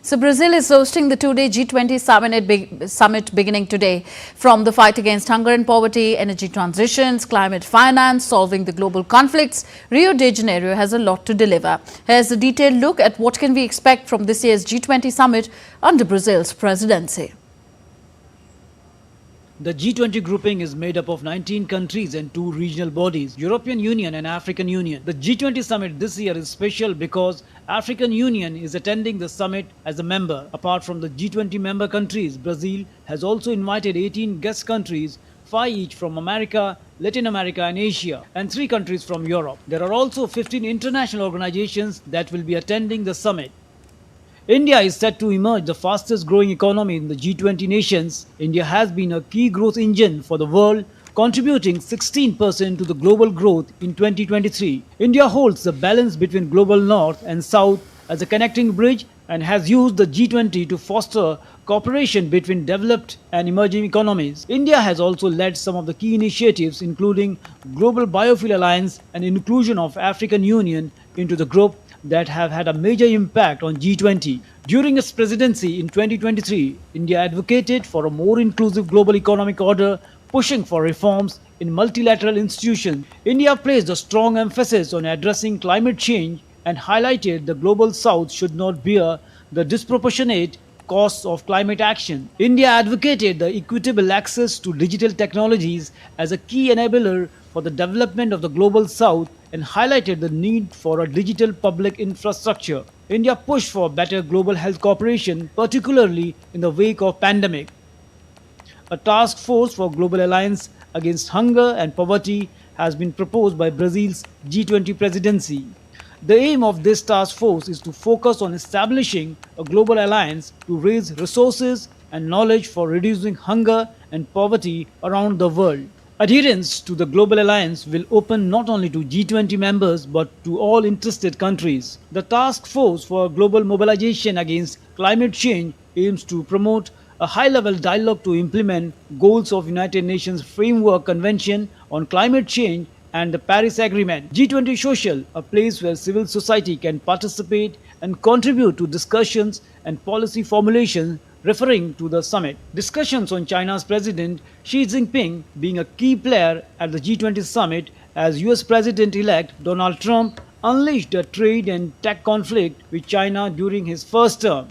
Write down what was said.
So Brazil is hosting the two-day G20 summit beginning today. From the fight against hunger and poverty, energy transitions, climate finance, solving the global conflicts, Rio de Janeiro has a lot to deliver. Here's a detailed look at what can we expect from this year's G20 summit under Brazil's presidency. The G20 grouping is made up of 19 countries and 2 regional bodies, European Union and African Union. The G20 summit this year is special because African Union is attending the summit as a member. Apart from the G20 member countries, Brazil has also invited 18 guest countries, 5 each from America, Latin America and Asia, and 3 countries from Europe. There are also 15 international organizations that will be attending the summit. India is set to emerge the fastest growing economy in the G20 nations. India has been a key growth engine for the world, contributing 16% to the global growth in 2023. India holds the balance between global north and south as a connecting bridge and has used the G20 to foster cooperation between developed and emerging economies. India has also led some of the key initiatives, including Global Biofuel Alliance and inclusion of African Union into the group, that have had a major impact on G20. During its presidency in 2023, India advocated for a more inclusive global economic order, pushing for reforms in multilateral institutions. India placed a strong emphasis on addressing climate change and highlighted the global south should not bear the disproportionate costs of climate action. India advocated the equitable access to digital technologies as a key enabler for the development of the global south and highlighted the need for a digital public infrastructure. India pushed for better global health cooperation, particularly in the wake of pandemic. A task force for global alliance against hunger and poverty has been proposed by Brazil's G20 presidency. The aim of this task force is to focus on establishing a global alliance to raise resources and knowledge for reducing hunger and poverty around the world. Adherence to the Global Alliance will open not only to G20 members but to all interested countries. The Task Force for Global Mobilization Against Climate Change aims to promote a high-level dialogue to implement goals of United Nations Framework Convention on Climate Change and the Paris Agreement. G20 Social, a place where civil society can participate and contribute to discussions and policy formulation referring to the summit. Discussions on China's President Xi Jinping being a key player at the G20 summit as US President-elect Donald Trump unleashed a trade and tech conflict with China during his first term.